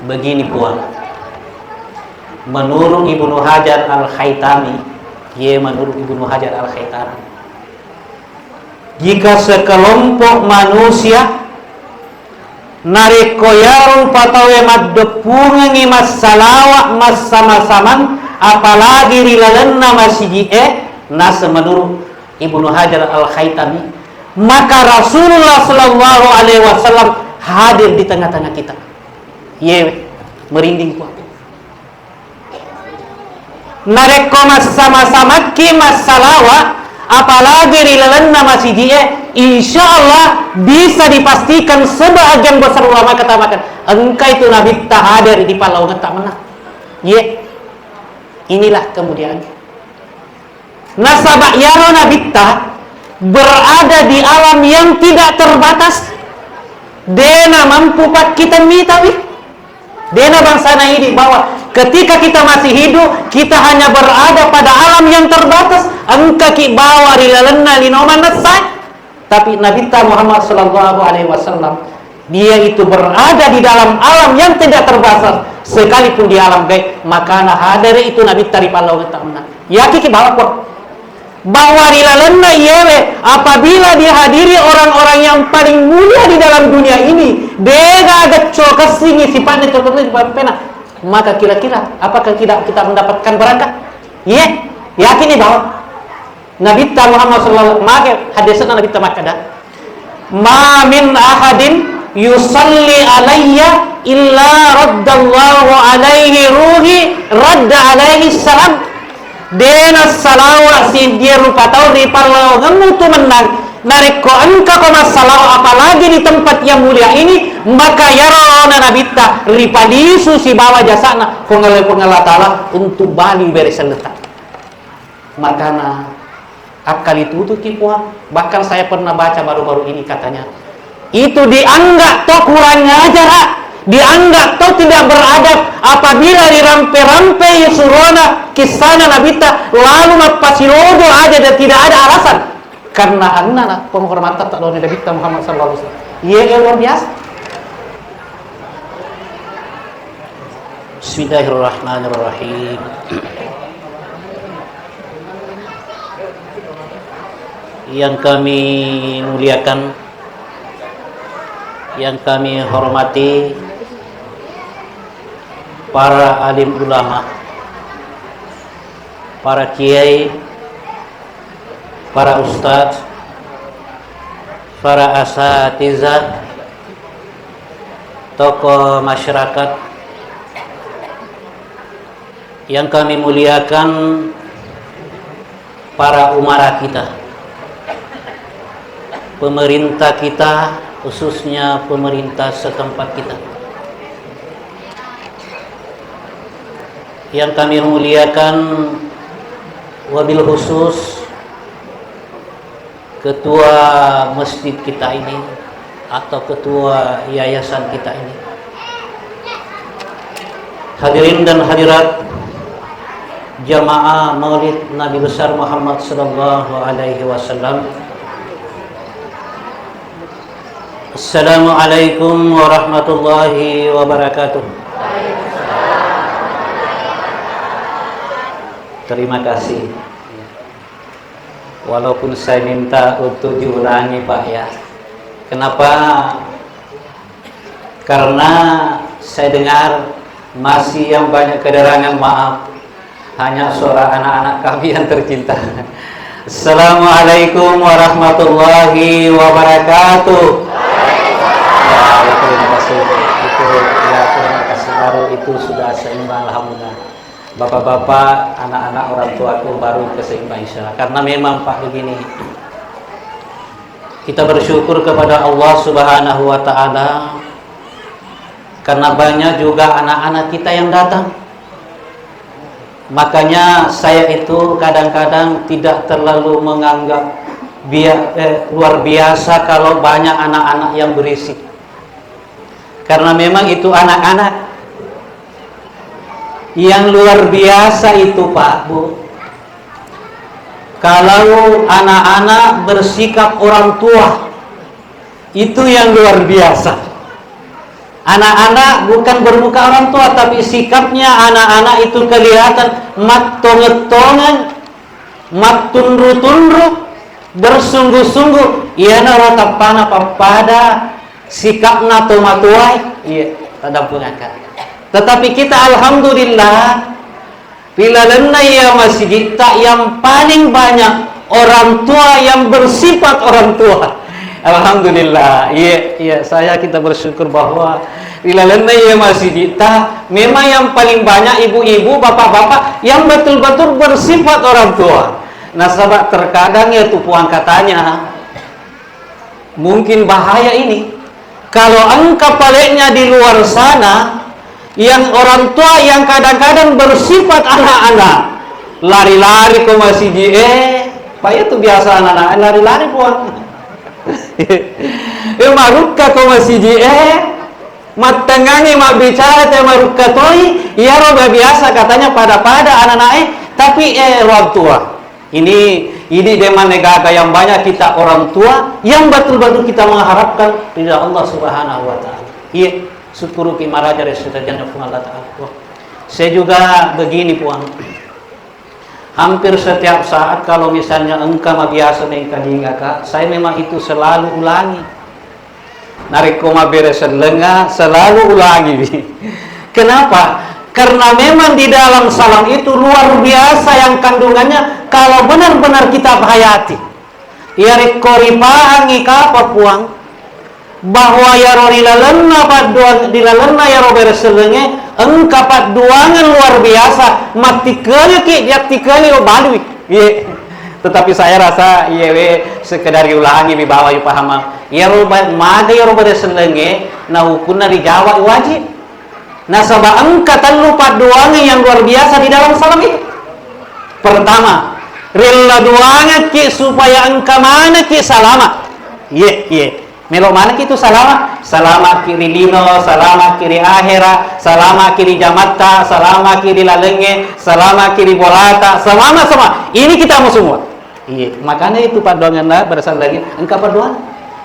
Begini puan, menurut Ibnu Hajar Al-Haytami, menurut Ibnu Hajar Al-Haytami, jika sekelompok manusia narekoyarun patawe maddepungengi masalawak mas sama-saman apalagi rilalenna masiji nasa menurut Ibnu Hajar Al-Haytami, maka Rasulullah Sallallahu Alaihi Wasallam hadir di tengah-tengah kita. Merinding kuat. Nareko mas sama-sama ki masalawa apalagi rilalenna masiji insya Allah bisa dipastikan sebagian besar ulama katakan engkau itu Nabi tak hadir di palau tak menang. Inilah kemudian nasabak yaro Nabi tak berada di alam yang tidak terbatas. Dena mampu pak kita mitawi. Dena bangsa ini bahwa ketika kita masih hidup, kita hanya berada pada alam yang terbatas. Engkau ki bawa rilalenna linoman nasai. Tapi Nabi Muhammad Sallallahu Alaihi Wasallam dia itu berada di dalam alam yang tidak terbatas. Sekalipun di alam gaib, maka hadir itu Nabi dari palau tak menang. Ya ki bawa kok. Bahwa rilalenna yewe apabila dihadiri orang-orang yang paling mulia di dalam dunia ini, dega agak cokas singi sifatnya contohnya pena, maka kira-kira apakah kita mendapatkan berkah? Yakin bahwa Nabi Muhammad sallallahu alaihi wasallam hadisnya Nabi makada ma min ahadin yusalli alayya illa raddallahu alaihi ruhi radda alaihi salam. Dena salawa si dia rupa tahu di parlau ngemu tu menang nariko engkau ko masalah apalagi di tempat yang mulia ini, maka yarona nabita ripadisu si bawa jasana pengalah taala untuk bali beresan letak. Makana akal itu kipuan. Bahkan saya pernah baca baru-baru ini katanya itu dianggap toh kurang ajar, dianggap toh tidak beradab apabila dirampe-rampe surona kisana nabita lalu mapasilodo aja dan tidak ada alasan karena anna penghormatan tak lawan Nabi Muhammad sallallahu alaihi wasallam. Luar biasa. Bismillahirrahmanirrahim. Yang kami muliakan, yang kami hormati para alim ulama, para kiai, para ustadz, para asatizah, tokoh masyarakat, yang kami muliakan para umara kita, pemerintah kita, khususnya pemerintah setempat kita, yang kami muliakan wabil khusus ketua masjid kita ini atau ketua yayasan kita ini, hadirin dan hadirat jamaah Maulid Nabi besar Muhammad sallallahu alaihi wasallam. Assalamualaikum warahmatullahi wabarakatuh. Terima kasih. Walaupun saya minta untuk diulangi Pak ya. Kenapa? Karena saya dengar masih yang banyak kederangan, maaf. Hanya suara anak-anak kami yang tercinta. Assalamualaikum warahmatullahi wabarakatuh. Terima kasih. Terima kasih baru itu sudah seimbang alhamdulillah. Bapak-bapak, anak-anak orang tuaku baru keseimbang insyaallah. Karena memang Pak begini, kita bersyukur kepada Allah Subhanahu wa taala karena banyak juga anak-anak kita yang datang. Makanya saya itu kadang-kadang tidak terlalu menganggap luar biasa kalau banyak anak-anak yang berisik. Karena memang itu anak-anak yang luar biasa itu Pak Bu. Kalau anak-anak bersikap orang tua, itu yang luar biasa. Anak-anak bukan bermuka orang tua, tapi sikapnya anak-anak itu kelihatan mat tonget-tonget, mat tundru-tundru, bersungguh-sungguh. Ia narata pana pada sikapna tomatuai. Iya, tak punyakan. Tetapi kita alhamdulillah bila lena ya masjid tak yang paling banyak orang tua yang bersifat orang tua. Alhamdulillah, iya, kita bersyukur bahwa di lalana ya masih kita memang yang paling banyak ibu-ibu, bapak-bapak yang betul-betul bersifat orang tua. Nah, sahabat, terkadang ya tupuan katanya mungkin bahaya ini kalau engkau paliknya di luar sana yang orang tua yang kadang-kadang bersifat anak-anak lari-lari ke masjid, pak itu biasa anak-anak lari-lari puan. Marukka ko masiji matangangi mak bicara te marukka toi ya roba biasa katanya pada anak-anak tapi orang tua ini deman negara yang banyak kita orang tua yang betul-betul kita mengharapkan ridha Allah Subhanahu wa taala. Iya, syukuru ki maraja resutanya Allah taala. Saya juga begini puan. Hampir setiap saat kalau misalnya engkau biasa nengkadinga kak, saya memang itu selalu ulangi. Narik koma beres lenga selalu ulangi. Kenapa? Karena memang di dalam salam itu luar biasa yang kandungannya kalau benar-benar kita hayati. Ya rekoripahangi kapa puang bahwa ya dilalenna paduan dilalenna ya beres lenge engkau paduangan luar biasa mati kali balui. Tetapi saya rasa sekedar ulangi di bawah paham ya roba made ya roba selenge na hukunna di Jawa wajib. Nah, sabab engkau lupa doanya yang luar biasa di dalam salam itu. Pertama, rela doanya ki supaya engkau mana ki salama. Melo mana ki itu salama? Salama kiri lino, salama kiri akhira, salama kiri jamatta, salama kiri lalenge, salama kiri bolata, sama. Ini kita mau semua. Makanya itu paduangan berasal lagi engkau paduan.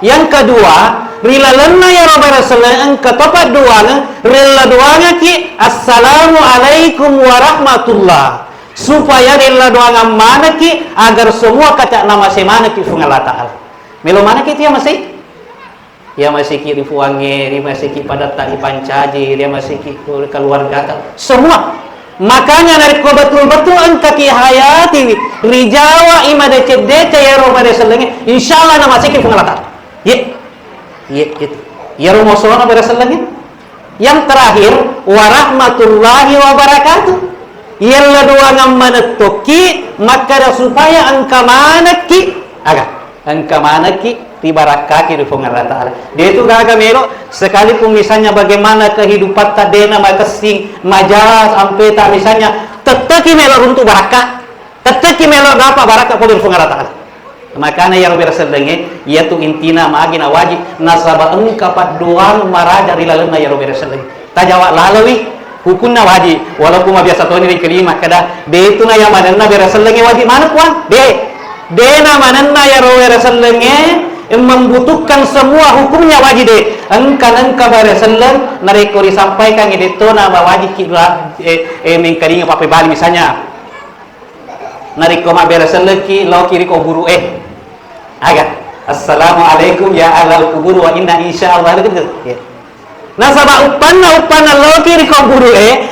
Yang kedua, rila lena ya roba rasulullah engkau topat doanya, rila doanya ki assalamualaikum warahmatullah. Supaya rila doanya mana ki agar semua kata nama semana ki Allah Ta'ala. Melo mana ki itu ya masih? Ya masih ki rifuange, dia masih ki pada tadi pancaji, dia masih ki keluarga semua. Makanya dari ko betul-betul engkau ki hayati rijawa imade cedece ya roba rasulullah. Insyaallah nama masih ki Allah Ta'ala. Gitu. Ya rumusona berasalangin. Yang terakhir warahmatullahi wabarakatuh. Yalla doa manatoki maka supaya engkau manaki engkau manaki dibarakaki di Allah Ta'ala. Dia itu gaga melo sekalipun misalnya bagaimana kehidupan tadena makasing majalas sampai tak misalnya teteki melo untuk barakah, teteki melo dapat barakah pada Allah Ta'ala. Makanya yang bersedenge yaitu intina magina wajib nasabah engkapat doang maraja di lalena ya robe sedenge tajawak lalawi hukunna wajib walaupun biasa toni di kelima kada de itu na yang manenna bersedenge wajib mana kuan de na manenna ya robe sedenge membutuhkan semua hukumnya wajib de engka bersedeng nareko disampaikan itu na wajib kira mengkering apa bali misalnya nariko ma berasalaki lo kiri ko guru assalamualaikum ya alal kubur wa inna insyaallah gitu. Nah sabab upanna lo kiri ko guru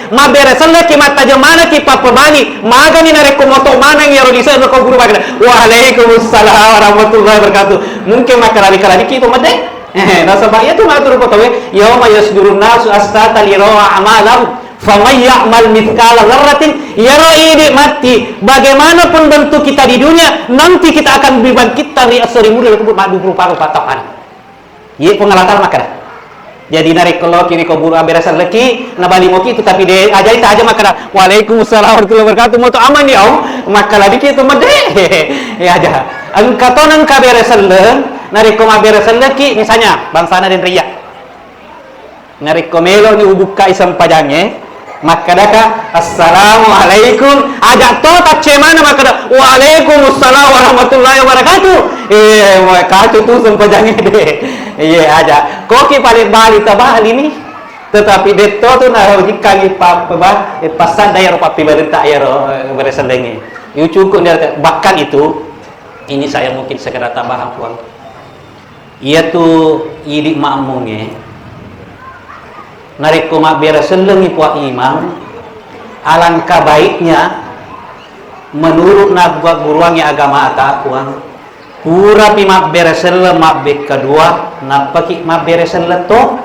ma berasalaki mata jamana ki papa bani magani nariko moto mana yang rodisa ko guru bagana waalaikumsalam warahmatullahi wabarakatuh mungkin makarali ki to made nah sabab itu matur ko tawe yauma yasdurun nasu astata li rawa amalam faman ya'mal mithqala dzarratin yara ini mati bagaimanapun bentuk kita di dunia nanti kita akan dibangkit dari asri mulia madu rupa-rupa tapan. Ye pengalaman makana. Jadi narik kalau kiri kubur aberasan leki nabali moki itu tapi de aja itu aja makana. Waalaikumsalam warahmatullahi wabarakatuh moto aman ya maka lagi itu made. Ya aja. Angkatan kaberasan le narik ko aberasan leki misalnya bangsana dan riya. Narik ko melo ni ubuka isam pajange maka daka assalamualaikum ajak to tace mana maka waalaikumsalam warahmatullahi wabarakatuh maka itu tuh sempajangnya deh aja koki paling bali tabah ini Tetapi deto tu na jika pasan daya rupa pemerintah ya beresendengi. Yu cukup dia bahkan itu ini saya mungkin sekedar tambahan puang. Ia tu idik makmungnya. Narik kumak beresendengi puak imam. Alangkah baiknya menurut nabuat guruannya agama ata puang. Pura pi mak bereselle mak bek kedua, napaki mak bereselle to.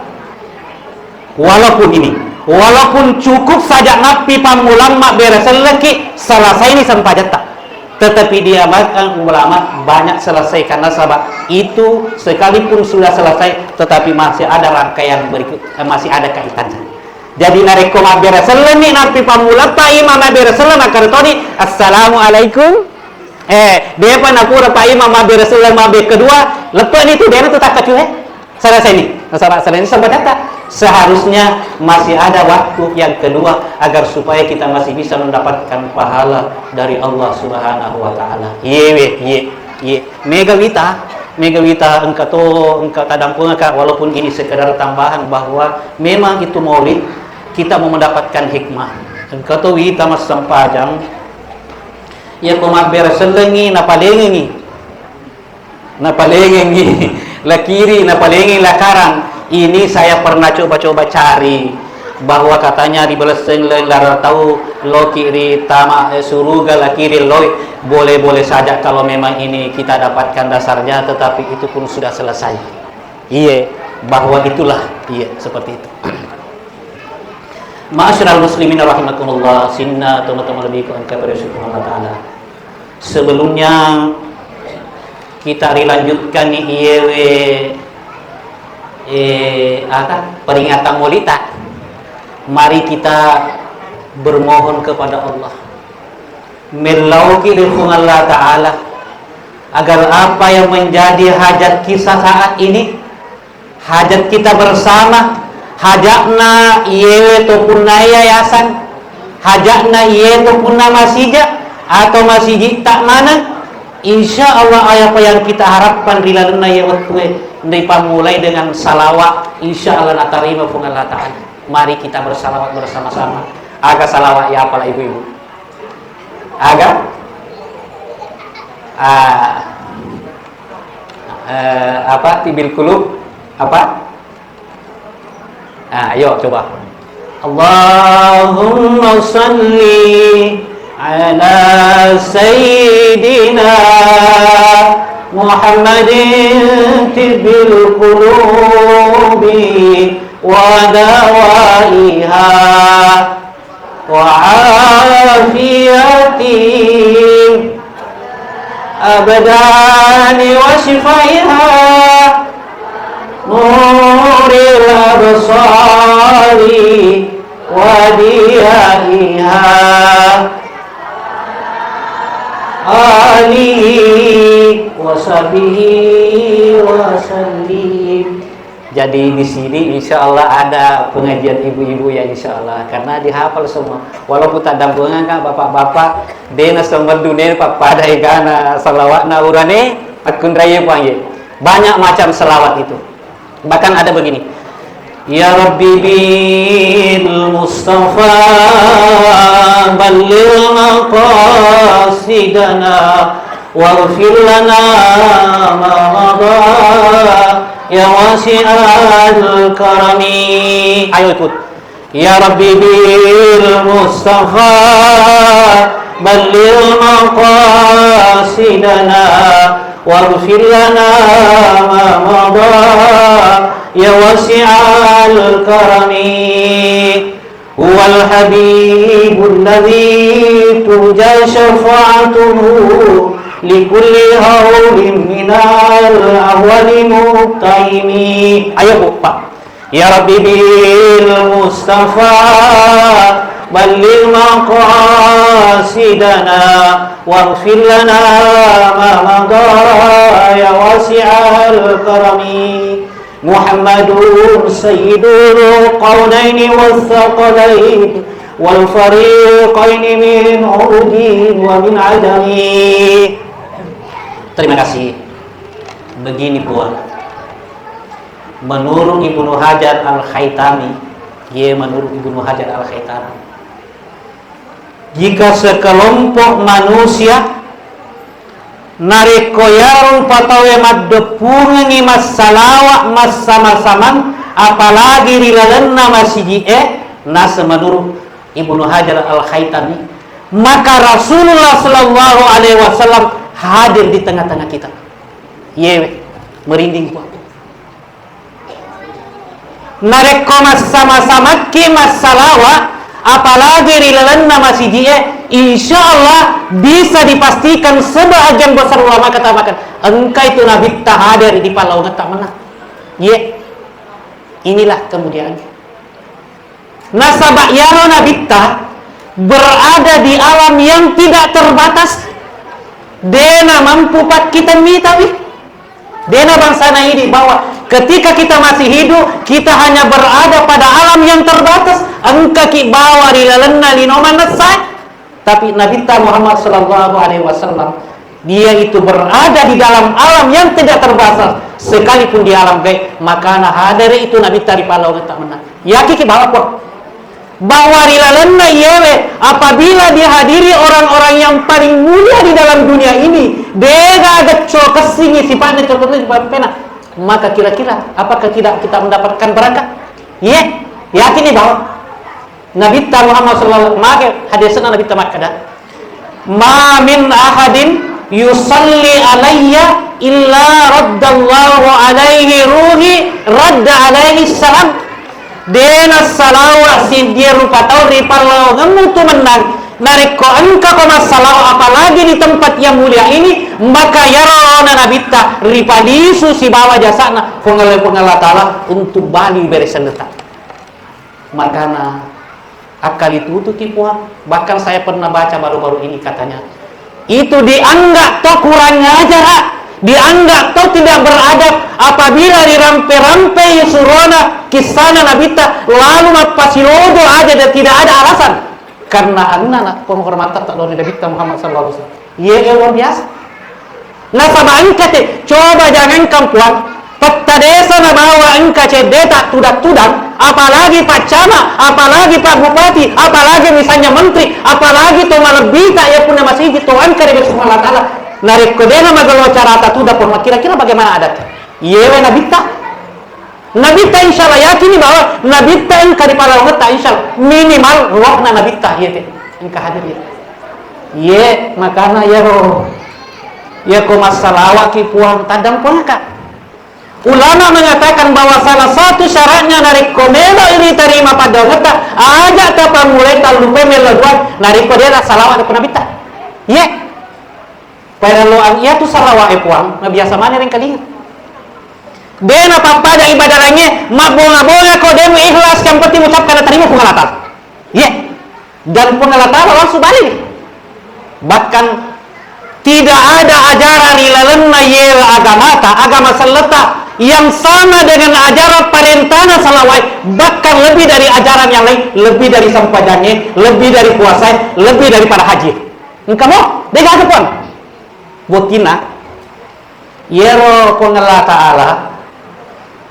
Walaupun cukup saja napi pamulang mak bereselle ki selesai ini sempajat tak. Tetapi dia makan ulama banyak selesai karena sabab itu sekalipun sudah selesai tetapi masih ada rangkaian berikut, masih ada kaitannya. Jadi nareko mak bereselle ni napi pamulang pak imam mak bereselle nak kartoni assalamualaikum. Dia pun napura pak imam mak bereselle mak bek kedua lepas ni tu dia tu tak kacu selesai ni. Selesai ini sempajat tak. Seharusnya masih ada waktu yang kedua agar supaya kita masih bisa mendapatkan pahala dari Allah Subhanahu wa taala. Ye. Megawita engkau tadang pengakak walaupun ini sekedar tambahan bahwa memang itu maulid kita mau mendapatkan hikmah. Engkau tu wita mas sampajang ya komak bereselengi napalengi la kiri napalengi la karang. Ini saya pernah coba-coba cari bahwa katanya di beleseng lara tahu lo kiri tama suruga la kiri loy boleh saja kalau memang ini kita dapatkan dasarnya tetapi itu pun sudah selesai. Iya, bahwa itulah seperti itu. Ma'asyiral muslimin rahimakumullah, sinna teman-teman lebih kepada subhanahu wa taala. Sebelumnya kita dilanjutkan peringatan maulida. Mari kita bermohon kepada Allah melauki ridho Allah Ta'ala agar apa yang menjadi hajat kita saat ini, hajat kita bersama, hajatna yewe topun yayasan, hajatna yewe topun masjid atau masjid tak mana, insya Allah apa yang kita harapkan rilaluna ya waktu dari mulai dengan salawat insya Allah natarima fung Allah Ta'ala. Mari kita bersalawat bersama-sama. Agak salawat ya apalah ibu-ibu agak tibil kulub apa ayo coba Allahumma salli ala sayyidina Muhammadin tibbil qulubi wa dawaiha wa afiyati abdani wa shifaiha nuril absari wa diyaiha alihi washabihi wasallim. Jadi di sini insya Allah ada pengajian ibu-ibu ya insya Allah karena dihafal semua. Walaupun tak ada kan bapak-bapak dena sumber dunia pada igana salawatna urane akun raya panggil. Banyak macam selawat itu. Bahkan ada begini. Ya Rabbi bil Mustafa balligh maqasidana waghfir lana ma madha ya wasi'al karami. Ayo ikut. Ya Rabbi bil Mustafa balligh maqasidana waghfir lana ma madha ya wasi'al karami. Huwal habibul ladzi turja syafa'atuhu likulli haulin minal awwali muqtaimi. Ayo Bu, Pak. Ya Rabbi bil Mustafa balligh maqasidana waghfir lana ma madha ya wasi'al karami. Muhammadun sayyidul qawnaini wal thaqalain wal fariqaini min udin wa min adami. Terima kasih. Begini puan, menurut Ibnu Hajar Al-Haytami Ye menurut Ibnu Hajar Al-Haytami, jika sekelompok manusia narekoyarong patawe maddepungi mas salawat mas sama-saman apalagi rilalenna masiji nasa menurut Ibnu Hajar Al-Haytami, maka Rasulullah Sallallahu Alaihi Wasallam hadir di tengah-tengah kita. Yewe merinding kuat. Nareko mas sama-sama ki mas salawat apalagi rilalenna masiji insya Allah bisa dipastikan sebagian besar ulama katakan engkau itu nabi tak hadir di palau tak menang. Ye, inilah kemudian nasabak yaro nabi tak berada di alam yang tidak terbatas. Dena mampu pak kita mitawi. Dena bangsa ini bahwa ketika kita masih hidup, kita hanya berada pada alam yang terbatas. Engkau ki bawa rilalenna linoman nasai. Tapi Nabi Muhammad Sallallahu Alaihi Wasallam dia itu berada di dalam alam yang tidak terbatas, sekalipun di alam gaib. Maka hadir itu Nabi tari palau tak menang. Ya ki bawa kok bahwa rilalenna yewe apabila dihadiri orang-orang yang paling mulia di dalam dunia ini, dega ada kesingi sifatnya tertentu pena, maka kira-kira apakah tidak kita mendapatkan berkat? Ye, yakin bahwa Nabi Muhammad sallallahu alaihi wasallam hadisna Nabi tamakada ma min ahadin yusalli alayya illa raddallahu alaihi ruhi radda alaihi salam. Dena salawat si dia rupa tau ripalau ngemu tu menang nariko engkau koma salawat apalagi di tempat yang mulia ini, maka yarona nabita ripalisu si bawa jasana pengalah ta'ala untuk bali beresan letak. Makanya akal itu kipuan. Bahkan saya pernah baca baru-baru ini katanya itu dianggap toh kurang ajar, dianggap toh tidak beradab apabila dirampe-rampe surona kisana nabita lalu mapasilodo aja dan tidak ada alasan karena anak penghormatan tak lawan Nabi Muhammad sallallahu alaihi wasallam. Ye luar biasa. Nah sama angkat coba jangan kampuan peta desa na bawa angkat cedeta tudak-tudak, apalagi Pak Camat, apalagi Pak Bupati, apalagi misalnya menteri, apalagi to malebita ya punya masih gitu angkat dari Allah Taala. Narik kodena magalo cara tatu dapur kira-kira bagaimana adatnya? Yewe nabita. Nabita insyaallah yakini bahwa nabita yang kari para orang tak insyaallah minimal ruakna nabita ye engka hadir ye. Ye makana ya roh. Ya ko masalah ki puang tadang puangka. Ulama mengatakan bahwa salah satu syaratnya narik komelo ini terima pada ngeta aja tapa mulai talupe meladuan narik kodena salawat kepada nabita. Ye. Pada loang ia tu salawat puang, na biasa mana yang kalian. Dena papada ibadah lainnya mabonga-bonga kau demo ikhlas yang penting ucapkan terima pengalatan. Ya. Dan pengalatan langsung balik. Bahkan tidak ada ajaran ilalenna yel agama seleta yang sama dengan ajaran perintahnya salawat, bahkan lebih dari ajaran yang lain, lebih dari sampajanya, lebih dari puasa, lebih daripada haji. Kamu dega ada pun botina yero pengelah ta'ala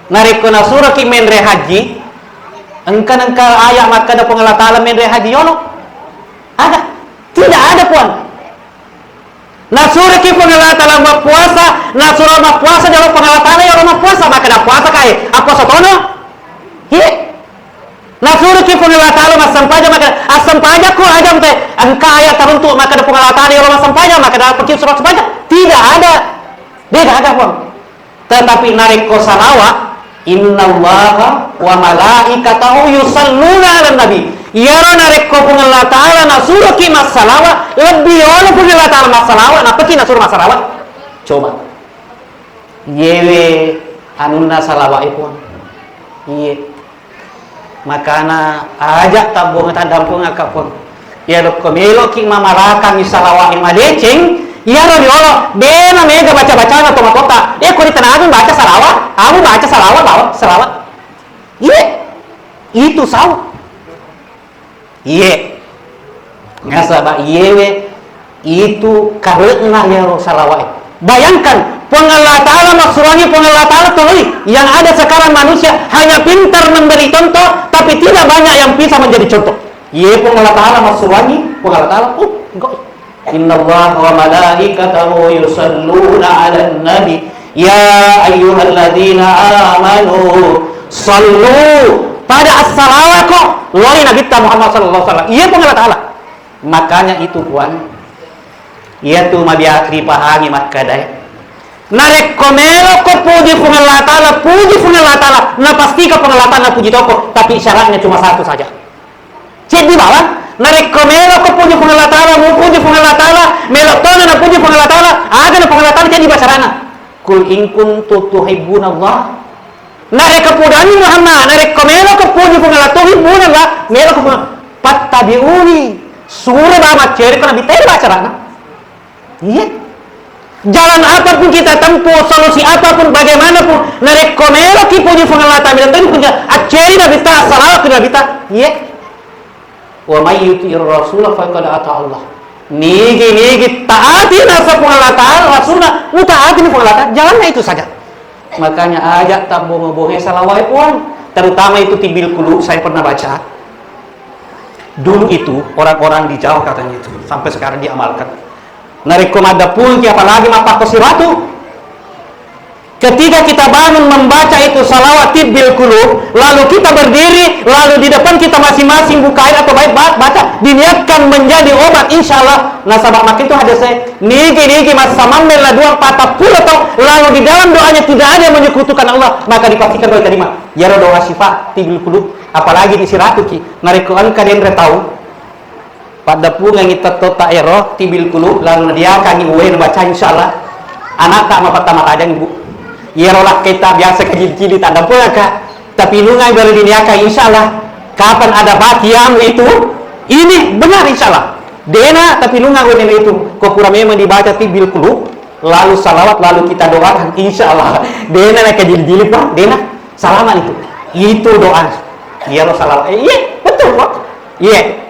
narikuna surah ki menre haji engka ayat maka ada pengelah ta'ala menre haji yolo ada tidak ada pun na surah ki pengelah ta'ala ma puasa na surah ma puasa jalo pengelah ta'ala yolo ma puasa maka ada puasa kai apa sotono ye na surah ki pengelah ta'ala ma sampaja maka asampaja ko aja mte engka ayat teruntuk maka ada pengelah ta'ala yolo ma sampaja maka ada pergi surat sampaja tidak ada. Dia tidak ada pun. Tetapi narik ko salawat innallaha wa malaikatahu yusalluna 'alan nabi. Yara narik ko pengelah ta'ala na suruh ki mas salawat lebih oleh pengelah ta'ala mas salawat na peki na suruh mas salawat. Coba. Yewe anunna salawat pun. Iye. Makana ajak tabung tadampung akapun. Ya dok komelo ki mamaraka mi salawat imadecing. Iya loh diolo, dena mega baca-baca atau kota. Kau di tanah abang baca salawat, kamu baca salawat bawa salawat. Iya, itu saw. Iya, nggak sabar. Iya, itu karena ya salawat. Bayangkan Allah Ta'ala maksurangi Allah Ta'ala tuh. Yang ada sekarang manusia hanya pintar memberi contoh, tapi tidak banyak yang bisa menjadi contoh. Iya Allah Ta'ala maksurangi Allah Ta'ala. Inna Allah wa malaikatahu yusalluna 'alan nabi ya ayyuhalladzina amanu sallu pada as-salawat kok lori Nabi Muhammad sallallahu alaihi wasallam. Iya Allah Ta'ala. Makanya itu puan. Iya tuh mabiakri pahami makadai. Narek komelo ko puji Allah Ta'ala, puji Allah Ta'ala. Nah pasti ke Allah Ta'ala puji toko, tapi syaratnya cuma satu saja. Cek di bawah, narek komelo ko puji Allah Ta'ala, mu puji Allah Ta'ala, melotona na puji Allah Ta'ala, ada na Allah Ta'ala jadi basarana. Kul in kuntum tuhibbunallah. Narek kepudani Muhammad, narek komelo ko puji Allah tuhibbunallah, melo ko fattabi'uni. Surah bamat ceri kana bitay basarana. Iya. Jalan apapun kita tempuh, solusi apapun, bagaimanapun, narek komelo ki puji Allah Ta'ala dan tadi punya aceri nabi ta salawat nabi ta. Iya. Wa may yuti'ir rasul faqad ata Allah. Nigi taati nasa Allah Ta'ala rasulna, mutaati ni Allah Ta'ala. Jalannya itu saja. Makanya ajak tak bohong-bohong salawat puan. Terutama itu tibil kulu saya pernah baca. Dulu itu orang-orang di Jawa katanya itu sampai sekarang diamalkan. Narekom ada pun apalagi mapa kosiratu. Ketika kita bangun membaca itu salawat tibil kulub, lalu kita berdiri, lalu di depan kita masing-masing buka air atau baik baca, diniatkan menjadi obat insyaallah. Nah sabak makin itu ada saya niki mas samamel la dua patah puluh tau, lalu di dalam doanya tidak ada yang menyekutukan Allah, maka dipastikan doa terima. Ya doa syifa tibil kulub, apalagi di siratu ki. Narekom kalian tahu pada punga kita tota ero tibil kulu lalu dia kami uwe baca insyaallah anak tak pertama tajang ibu ya rolah kita biasa kecil-kecil tak ada pula kak tapi nungai baru diniakan insyaallah kapan ada bakiam itu ini benar insyaallah dena tapi nungai uwe itu kok kurang memang dibaca tibil kulu lalu salawat lalu kita doakan insyaallah dena nak kecil-kecil pak dena salaman itu doa ya roh salawat iya betul kok iya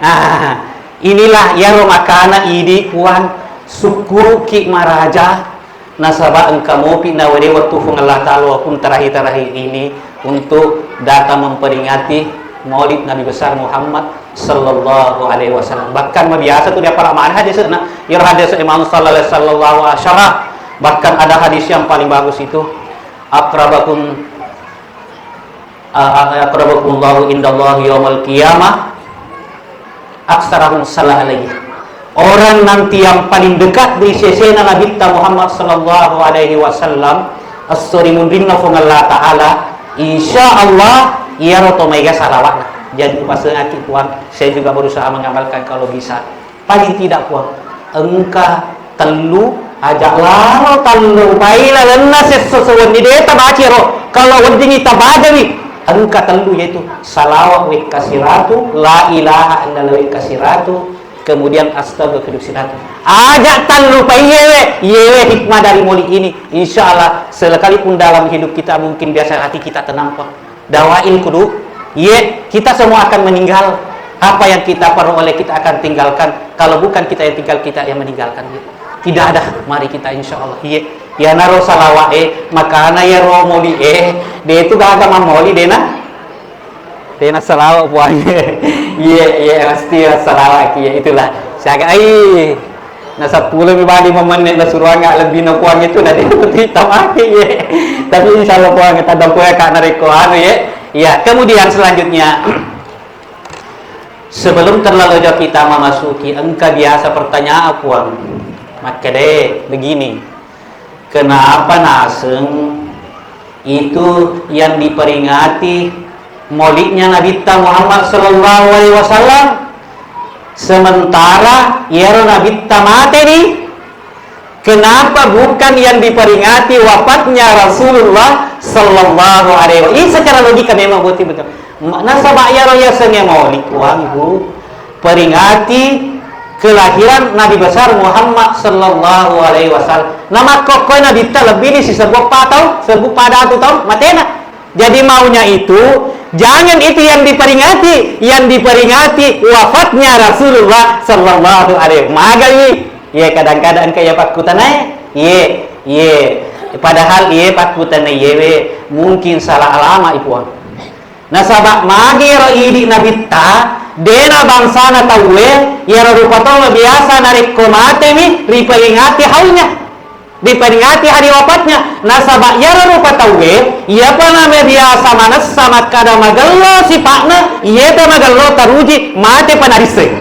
inilah yang makana idi puan syukur ki maraja nasaba engkau pina wade waktu Allah Ta'ala pun terakhir ini untuk datang memperingati Maulid Nabi besar Muhammad sallallahu alaihi wasallam. Bahkan biasa tu dia para mana hadis na ya hadis Imam sallallahu alaihi wasallam. Bahkan ada hadis yang paling bagus itu akrabakum akrabakumullahu indallahi yaumil qiyamah aksarahum salah lagi. Orang nanti yang paling dekat di sisi Nabi Muhammad sallallahu alaihi wasallam as-surimun rinna Allah Ta'ala insyaallah ia roto mega salawat. Jadi pasang aki puan saya juga berusaha mengamalkan kalau bisa paling tidak puan engka telu ajak lalu telu baila lenna sesuatu di deta baca ro kalau wending kita badawi engka telu yaitu salawat wa kasiratu la ilaha illallah wa kasiratu kemudian astagfirullahaladzim ajak telu yewe hikmah dari maulid ini insyaallah sekalipun dalam hidup kita mungkin biasa hati kita tenang kok dawain kudu kita semua akan meninggal apa yang kita peroleh kita akan tinggalkan kalau bukan kita yang tinggal kita yang meninggalkan tidak ada mari kita insyaallah ya naro salawat makana ya roh moli dia itu gak agama moli dena salawat puanya pasti salawat itulah saya na 10 bali menit na suruanga lebih na puanya itu na dia tamaki tapi insyaallah puanya tadang puanya kak nareko ya kemudian selanjutnya sebelum terlalu jauh kita memasuki engkau biasa pertanyaan puan maka deh begini kenapa naseng itu yang diperingati maulidnya Nabi Muhammad sallallahu alaihi wasallam sementara yaro Nabi mati nih kenapa bukan yang diperingati wafatnya Rasulullah sallallahu alaihi wasallam ini secara logika memang betul nasabak yaro ya senge maulid uang ibu peringati kelahiran Nabi besar Muhammad sallallahu alaihi wasallam. Nama kokoy Nabi lebih di sebuah patau, sebuah pada tu tahun matena. Jadi maunya itu jangan itu yang diperingati wafatnya Rasulullah sallallahu alaihi wasallam. Magali, kadang-kadang kayak Pak Kutanai, Padahal iya pakutan yewe mungkin salah alama ipuan. Nah sabak magero idi nabita dena bangsa na tawe yara rupato biasa narik komate mi riperingati haunya. Diperingati hari wafatnya. Nah sabak yara rupatawe iya pana biasa manas sama kada magallo si pakna iya ta magallo taruji mate panarise.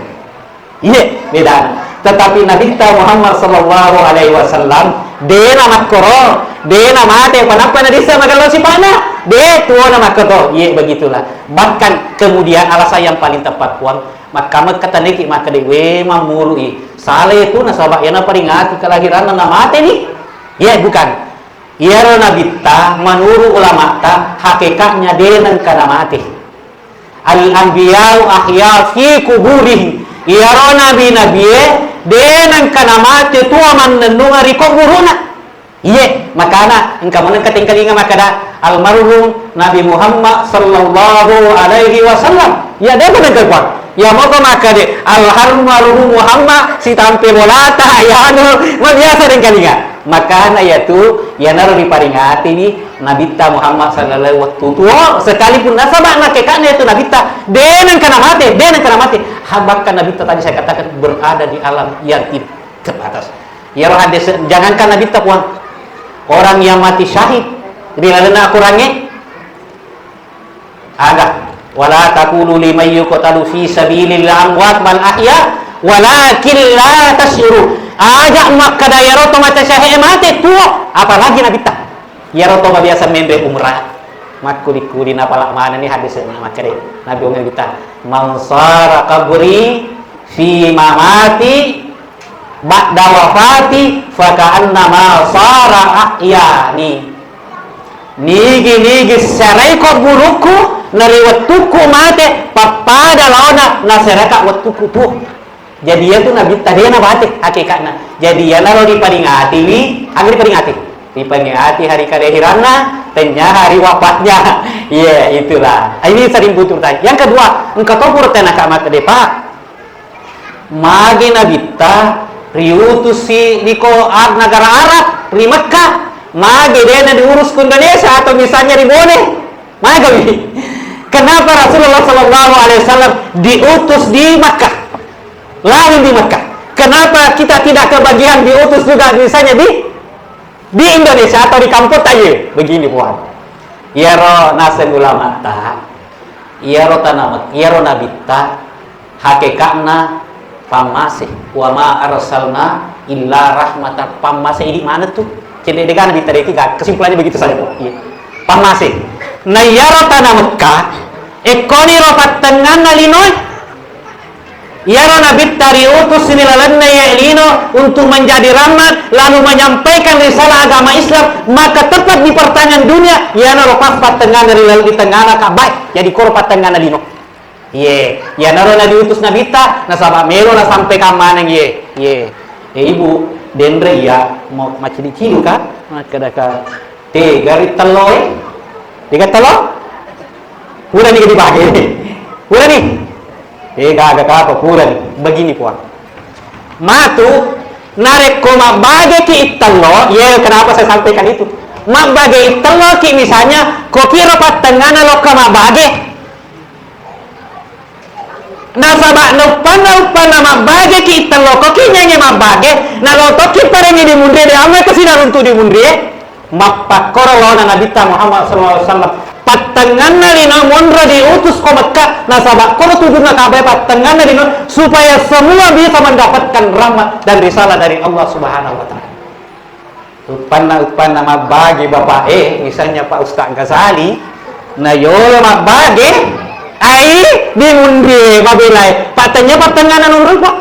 Iya beda. Tetapi Nabi Muhammad sallallahu alaihi wasallam dena makoro dena mate panapa na disa magallo si pakna de tuo na makoto. Iya begitulah. Bahkan kemudian alasan yang paling tepat puan maka kata niki maka dewe mamului sale itu nasabak yana peringati kelahiran na mate nih. Ya bukan. Iya nabita menurut ulama ta hakikatnya denen kana mati. Al anbiya'u ahya fi kuburihim. Iya nabi denen kana mati tua man nunga ri kuburuna. Iya, makana engka mun katingkalinga makada almarhum Nabi Muhammad sallallahu alaihi wasallam. Ya dia benar kuat. Ya mau makade almarhum Muhammad si tampe bolata ya anu biasa tingkalinga. Makana yaitu ya naruh diperingati nih Nabi Muhammad sallallahu alaihi wasallam sekalipun nasabah nakekane itu Nabi denen kana mati habakkan Nabi tadi saya katakan berada di alam yang tidak terbatas. Ya roh hadis jangankan Nabi puan orang yang mati syahid dilalena kurangnya ada wala taqulu liman yuqtalu fi sabilillah amwat bal ahya walakin la tasyuru ajak makada yaroto mata syahe mate tuo apalagi Nabi ta yaroto biasa membe umrah makuli napala mana nih hadis makade Nabi umur kita mansara kabri fi mamati ba'da wafati faka'annama sara ahya nigi sarai ko buruku nari watuku mate papada laona naseraka watuku tuh. Jadi ya tuh Nabi tadi na batik hakikatnya. Jadi ya lalu diperingati nih, agar diperingati hari kelahirannya, tanya hari wafatnya. Iya itulah. Ini sering butuh tanya. Yang kedua, engkau tahu purutena kamat depa. Magi Nabi ta riutus si niko negara Arab, di Mekah. Magi dia diurus ke Indonesia atau misalnya di Bone. Magi. Kenapa Rasulullah Sallallahu Alaihi Wasallam diutus di Mekah? Lain di Mekah. Kenapa kita tidak kebagian diutus juga misalnya di Indonesia atau di kampung aja? Begini puan. Ya roh nasen ulama ta. Ya roh tanamat. Ya roh nabita. Hakikatna pamasih. Wa ma arsalna illa rahmatan. Pamasih ini mana tuh? Jadi dengan ditarik kesimpulannya begitu saja. Iya. Pamasih. Na ya roh tanamat ka. Ekoni roh patengan nalinoi. Ya Nabi tari utus sinilalanna ya elino untuk menjadi rahmat lalu menyampaikan risalah agama Islam maka tepat di pertengahan dunia ya naropas patengan dari lalu di tengah kabai jadi korpat tengah nalino ya naro na diutus Nabi ta nasaba melo na sampai kamanang ibu dendre ya mau macam-macam kan kadaka te garit teloi tiga teloi pura nih dibagi pura nih agak apa pura begini puan matu narek koma bage ki itallo ya kenapa saya sampaikan itu mak bage itallo ki misalnya ko kira patengana lo kama bage nasaba nupan nama bage ki itallo ko ki nyanya ma bage na lo to ki parengi di mundre de ame ko sina runtu di mundre mak pakoro lo na Nabi Muhammad sallallahu alaihi wasallam patenganna lino mondra diutus ke Mekah nasabak kono tujuhna kabeh patenganna lino supaya semua bisa mendapatkan rahmat dan risalah dari Allah Subhanahu wa taala. Upan nama bagi bapak misalnya Pak Ustaz Ghazali na yolo mabage ai di mundi mabilai patenya patenganan urut Pak.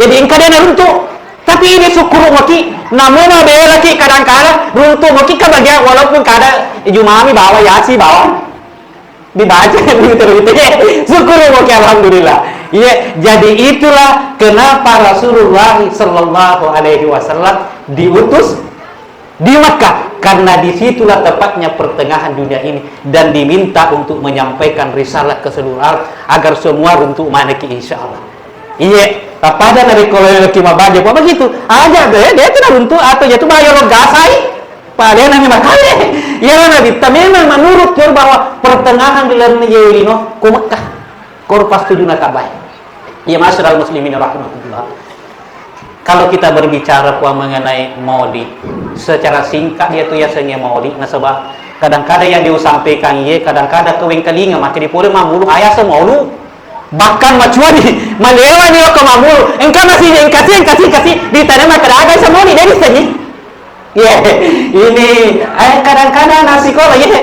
Jadi engkadena runtuh tapi ini syukur maki namun bela ki kadang-kadang runtuh maki kebagian walaupun kada jumami bawa yasi bawa dibaca begitu syukur maki alhamdulillah iya jadi itulah kenapa Rasulullah Sallallahu Alaihi Wasallam diutus di Makkah karena disitulah tepatnya pertengahan dunia ini dan diminta untuk menyampaikan risalah ke seluruh alam agar semua runtuh manaki insyaallah iya pada dari kolonial kima baje apa begitu aja deh dia tidak runtuh atau jatuh bayar lo gasai Padahal Nabi makanya ya Nabi memang menurut dia bahwa pertengahan di dalam Yewino ke Mekah korpas tujuh nakabah. Ya masyarakat muslimin rahimahullah. Kalau kita berbicara mengenai maulid secara singkat yaitu biasanya maulid nasabah kadang-kadang yang disampaikan ye kadang-kadang kewing kelinga maka dipure mamulu ayah semulu bahkan macuani malewa ni ke mamulu engkau masih kasih ditanya maka ada semua ni dari sini. Ya, ini kadang-kadang nasi kola ya,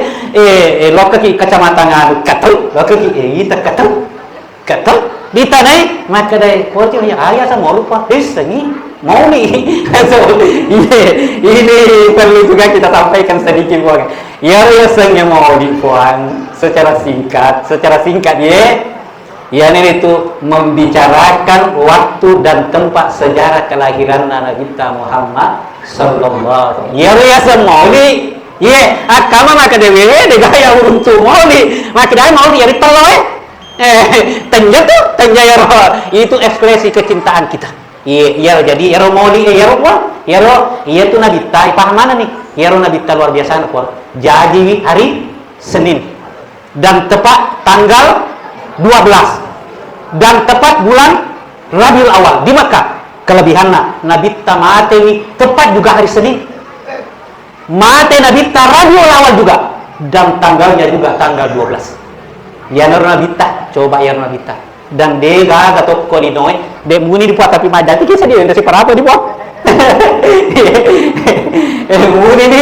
lokasi kecamatan Katul, lokasi kita Katul, ditanai maka dari kota yang ayah sama lupa ini mau nih, ini perlu juga kita sampaikan sedikit buang. Ya biasanya mau dibuang secara singkat ya ini itu membicarakan waktu dan tempat sejarah kelahiran Nabi kita Muhammad sallallahu alaihi wasallam. Ya semoli. Ya, agama maka dewe de gaya untuk moli. Maka dia moli ya ditelo tanya ya itu ekspresi kecintaan kita. Iya jadi ya moli ya itu Nabi ta paham mana nih? Ya Nabi ta luar biasa por. Jadi hari Senin dan tepat tanggal 12 dan tepat bulan Rabiul Awal di Makkah. Kelebihannya Nabi mate ini tepat juga hari Senin. Mate Nabi Rabiul Awal juga dan tanggalnya juga tanggal 12. Ya Nabi coba ya Nabi dan dega gatot ko ni noy de muni dibuat tapi madati kisah dia dari para apa dibuat. Muni ni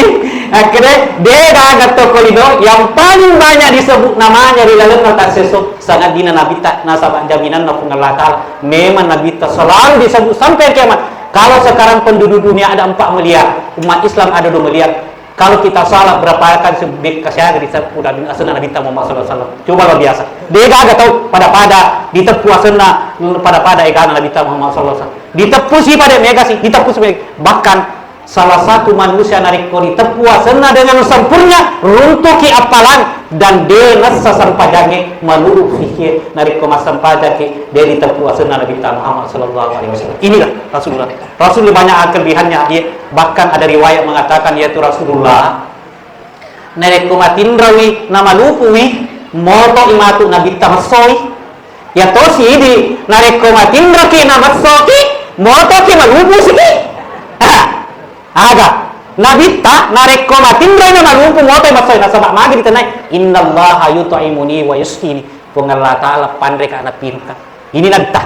akhirnya dega gatot ko ni noy yang paling banyak disebut namanya di dalam kata sesuk sangat dina Nabi nasabah jaminan na Allah Ta'ala memang Nabi selalu disebut sampai kiamat. Kalau sekarang penduduk dunia ada 4 miliar, umat Islam ada 2 miliar. Kalau kita salah berapa akan sebut kasih disebut Nabi Nabi Muhammad sallallahu alaihi wasallam. Coba luar biasa. Dia agak tahu pada ditepu asena pada egan Nabi Muhammad sallallahu alaihi wasallam. Ditepu si pada mega sih, ditepu bahkan salah satu manusia narik kori tepu asena dengan sempurna runtuki apalan dan dia nasa sampajange maluruh fikir narik koma sampajake dari tepu asena Nabi Muhammad sallallahu alaihi wasallam. Inilah Rasulullah. Rasulullah banyak kelebihannya. Bahkan ada riwayat mengatakan yaitu Rasulullah narik koma tindrawi nama lupuwi moto imatu Nabi Tamasoi ya tosi di narik koma tindraki nama soki moto ki malupu siki. Aga Nabi ta narik koma tindra na marumpu moto masoy na sabak magi ditanay innallaha yut'imuni wa yusqini Allah Ta'ala pandai ka na pinta ini Nabi ta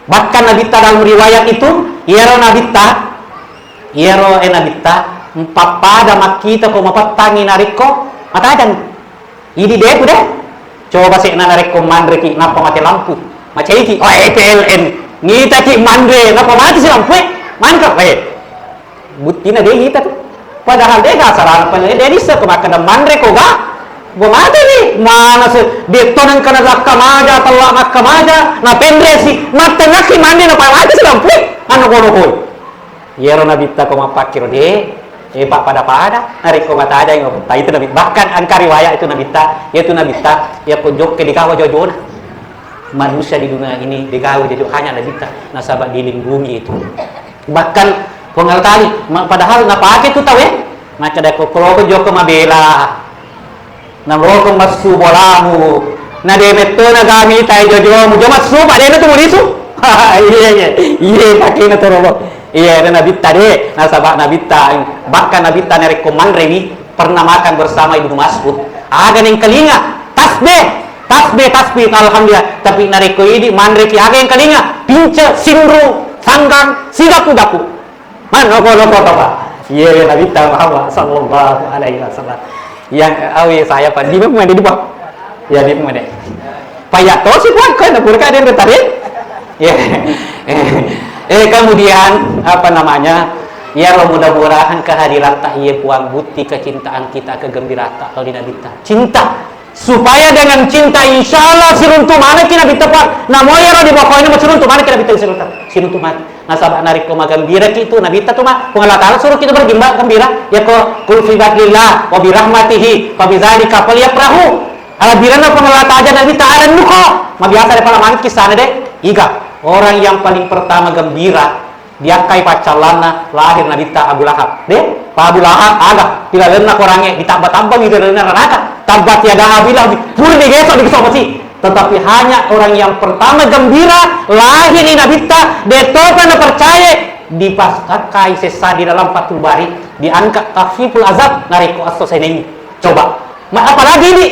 bahkan Nabi ta dalam riwayat itu yero Nabi ta papada makita ko mapatangi nariko matadan ini deh udah coba sih narik ko mandre ki napa mati lampu macam iki PLN ngita ki mandre napa mati si lampu mangkap butina dia kita tuh padahal dia gak saran panjang dia bisa kemakan mandre kok gak gua mati nih mana sih dia tonang kena lakka maja telak makka maja na pendre sih mati ngaki mandi na mati sih lampu anu kono ya Nabi ta koma pakir dia pak pada narik koma ta ada yang itu Nabi bahkan angka riwayat itu Nabi ta yaitu Nabi ta ya pojok ke dikawa jojona manusia di dunia ini dikawa jojo hanya Nabi ta nasabah dilindungi itu bahkan pengal kali padahal napake tu tahu maka dah kalau joko mabela na roko masu bolamu na de metto na gami tai jojo mu jamat su pade na tu mulisu iya pakai na toro iya na Nabitta de na sabak Nabitta bahkan Nabitta na rekomand rewi pernah makan bersama Ibnu Mas'ud ada yang kelinga tasbih alhamdulillah tapi na reko ini mandre ki aga yang kelinga pince sindru sanggang sigaku mana kau apa? Iya Nabi Muhammad sallallahu alaihi wasallam. Yang saya pak di mana di bawah? Ya di mana? Payah toh sih buat kau nak berkat dia bertarik. Ya. Kemudian apa namanya? Ya mudah-mudahan kehadiran tak ia puang bukti kecintaan kita kegembiraan kalau di Nabi cinta supaya dengan cinta insya Allah siruntu mana kita tepat namo ya di bawah ini siruntu mana kita siruntu mana nasabah narik koma gembira itu Nabi ta mah Allah Ta'ala suruh kita bergembira ya ko kul fi badlillah wa bi rahmatihi fa bi dzalika falyafrahu ala birana Allah Ta'ala Nabi Ta'ala nuko mah biasa daripada manis kisahnya deh iga orang yang paling pertama gembira dia kai pacalana lahir Nabi ta Abu Lahab deh Pak Abu Lahab ada bila lena korangnya ditambah-tambah gitu lena neraka tabat tiada habila pur di gesok di sih tetapi hanya orang yang pertama gembira lahir di Nabi ta detopan percaya dipaskai sesa di dalam Fathul Bari diangkat tafsirul azab nariko aso seneng coba apalagi ini